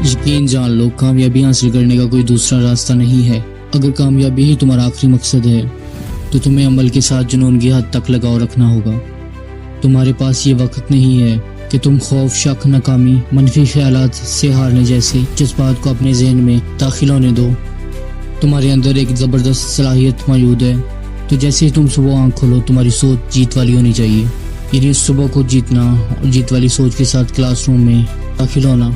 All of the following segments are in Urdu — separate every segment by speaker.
Speaker 1: یقین جان لو، کامیابی حاصل کرنے کا کوئی دوسرا راستہ نہیں ہے۔ اگر کامیابی ہی تمہارا آخری مقصد ہے تو تمہیں عمل کے ساتھ جنون کی حد تک لگاؤ رکھنا ہوگا۔ تمہارے پاس یہ وقت نہیں ہے کہ تم خوف، شک، ناکامی، منفی خیالات سے ہارنے جیسے جذبات کو اپنے ذہن میں داخل ہونے دو۔ تمہارے اندر ایک زبردست صلاحیت موجود ہے، تو جیسے ہی تم صبح آنکھ کھولو تمہاری سوچ جیت والی ہونی چاہیے۔ یعنی صبح کو جیتنا اور جیت والی سوچ کے ساتھ کلاس روم میں داخل ہونا۔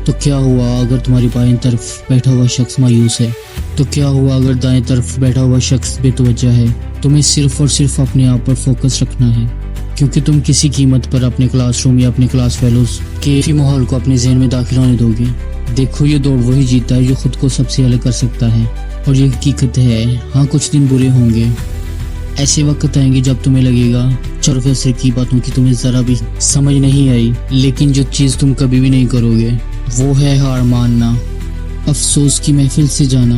Speaker 1: تو کیا ہوا اگر تمہاری بائیں طرف بیٹھا ہوا شخص مایوس ہے؟ تو کیا ہوا اگر دائیں طرف بیٹھا ہوا شخص بے توجہ ہے؟ تمہیں صرف اور صرف اپنے آپ پر فوکس رکھنا ہے، کیونکہ تم کسی قیمت پر اپنے کلاس روم یا اپنے کلاس فیلوز کے ماحول کو اپنے ذہن میں داخل ہونے دو گے۔ دیکھو، یہ دوڑ وہی جیتا ہے جو خود کو سب سے الگ کر سکتا ہے، اور یہ حقیقت ہے۔ ہاں، کچھ دن برے ہوں گے، ایسے وقت آئیں گے جب تمہیں لگے گا پروفیسر کی باتوں کی تمہیں ذرا بھی سمجھ نہیں آئی، لیکن جو چیز تم کبھی بھی نہیں کرو گے وہ ہے ہار ماننا، افسوس کی محفل سے جانا،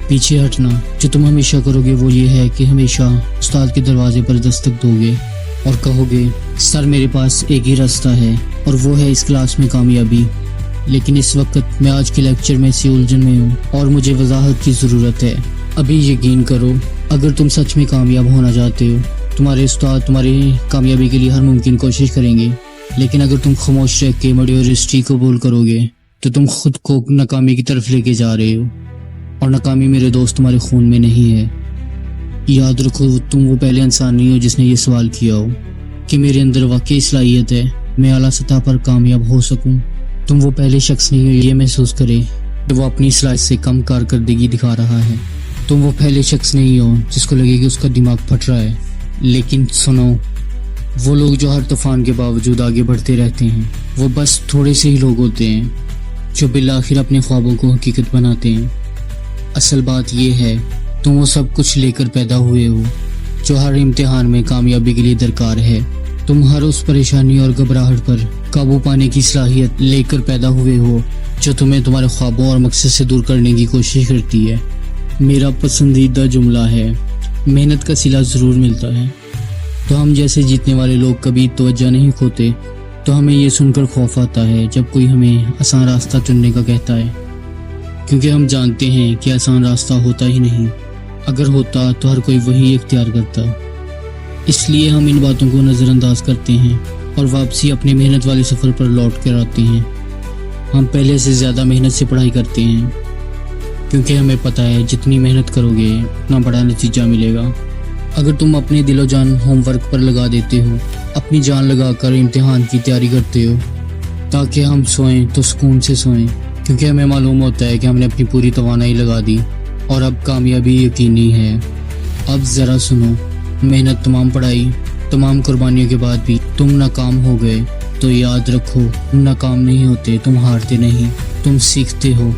Speaker 1: پیچھے ہٹنا۔ جو تم ہمیشہ کرو گے وہ یہ ہے کہ ہمیشہ استاد کے دروازے پر دستک دو گے اور کہو گے، سر میرے پاس ایک ہی راستہ ہے اور وہ ہے اس کلاس میں کامیابی، لیکن اس وقت میں آج کے لیکچر میں اسی الجھن میں ہوں اور مجھے وضاحت کی ضرورت ہے۔ ابھی یقین کرو، اگر تم سچ میں کامیاب ہونا چاہتے ہو، تمہارے استاد تمہاری کامیابی کے لیے ہر ممکن کوشش کریں گے، لیکن اگر تم خاموش رہ کے میڈیوکرٹی قبول کرو گے تو تم خود کو ناکامی کی طرف لے کے جا رہے ہو، اور ناکامی میرے دوست تمہارے خون میں نہیں ہے۔ یاد رکھو، تم وہ پہلے انسان نہیں ہو جس نے یہ سوال کیا ہو کہ میرے اندر واقعی صلاحیت ہے میں اعلیٰ سطح پر کامیاب ہو سکوں۔ تم وہ پہلے شخص نہیں ہو یہ محسوس کرے کہ وہ اپنی صلاحیت سے کم کارکردگی دکھا رہا ہے۔ تم وہ پہلے شخص نہیں ہو جس کو لگے کہ اس کا دماغ پھٹ رہا ہے۔ لیکن سنو، وہ لوگ جو ہر طوفان کے باوجود آگے بڑھتے رہتے ہیں، وہ بس تھوڑے سے ہی لوگ ہوتے ہیں جو بالآخر اپنے خوابوں کو حقیقت بناتے ہیں۔ اصل بات یہ ہے، تم وہ سب کچھ لے کر پیدا ہوئے ہو جو ہر امتحان میں کامیابی کے لیے درکار ہے۔ تم ہر اس پریشانی اور گھبراہٹ پر قابو پانے کی صلاحیت لے کر پیدا ہوئے ہو جو تمہیں تمہارے خوابوں اور مقصد سے دور کرنے کی کوشش کرتی ہے۔ میرا پسندیدہ جملہ ہے، محنت کا صلہ ضرور ملتا ہے۔ تو ہم جیسے جیتنے والے لوگ کبھی توجہ نہیں کھوتے، تو ہمیں یہ سن کر خوف آتا ہے جب کوئی ہمیں آسان راستہ چننے کا کہتا ہے، کیونکہ ہم جانتے ہیں کہ آسان راستہ ہوتا ہی نہیں۔ اگر ہوتا تو ہر کوئی وہی اختیار کرتا۔ اس لیے ہم ان باتوں کو نظر انداز کرتے ہیں اور واپسی اپنے محنت والے سفر پر لوٹ کر آتے ہیں۔ ہم پہلے سے زیادہ محنت سے پڑھائی کرتے ہیں، کیونکہ ہمیں پتہ ہے جتنی محنت کرو گے اتنا بڑا نتیجہ ملے گا۔ اگر تم اپنے دل و جان ہوم ورک پر لگا دیتے ہو، اپنی جان لگا کر امتحان کی تیاری کرتے ہو تاکہ ہم سوئیں تو سکون سے سوئیں، کیونکہ ہمیں معلوم ہوتا ہے کہ ہم نے اپنی پوری توانائی لگا دی اور اب کامیابی یقینی ہے۔ اب ذرا سنو، محنت، تمام پڑھائی، تمام قربانیوں کے بعد بھی تم ناکام ہو گئے تو یاد رکھو، تم ناکام نہیں ہوتے، تم ہارتے نہیں، تم سیکھتے ہو۔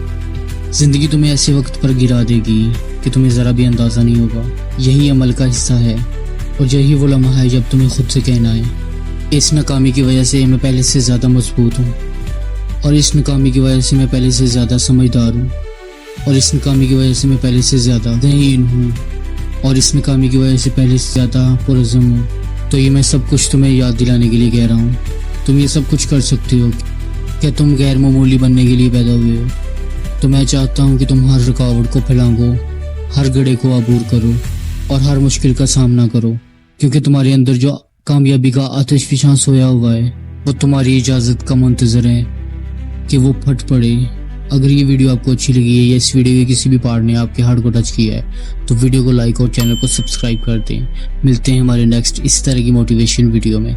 Speaker 1: زندگی تمہیں ایسے وقت پر گرا دے گی کہ تمہیں ذرا بھی اندازہ نہیں ہوگا۔ یہی عمل کا حصہ ہے، اور یہی وہ لمحہ ہے جب تمہیں خود سے کہنا ہے، اس ناکامی کی وجہ سے میں پہلے سے زیادہ مضبوط ہوں، اور اس ناکامی کی وجہ سے میں پہلے سے زیادہ سمجھدار ہوں، اور اس ناکامی کی وجہ سے میں پہلے سے زیادہ ذہین ہوں، اور اس ناکامی کی وجہ سے پہلے سے زیادہ پرعزم ہوں۔ تو یہ میں سب کچھ تمہیں یاد دلانے کے لیے کہہ رہا ہوں۔ تم یہ سب کچھ کر سکتے ہو، کہ تم غیر معمولی بننے کے لیے پیدا ہوئے ہو۔ تو میں چاہتا ہوں کہ تم ہر رکاوٹ کو پھلانگو، ہر گڑھے کو عبور کرو اور ہر مشکل کا سامنا کرو، کیونکہ تمہارے اندر جو کامیابی کا آتش فشاں سویا ہوا ہے وہ تمہاری اجازت کا منتظر ہے کہ وہ پھٹ پڑے۔ اگر یہ ویڈیو آپ کو اچھی لگی ہے یا اس ویڈیو کے کسی بھی پارٹ نے آپ کے ہارٹ کو ٹچ کیا ہے تو ویڈیو کو لائک اور چینل کو سبسکرائب کر دیں۔ ملتے ہیں ہمارے نیکسٹ اس طرح کی موٹیویشن ویڈیو میں۔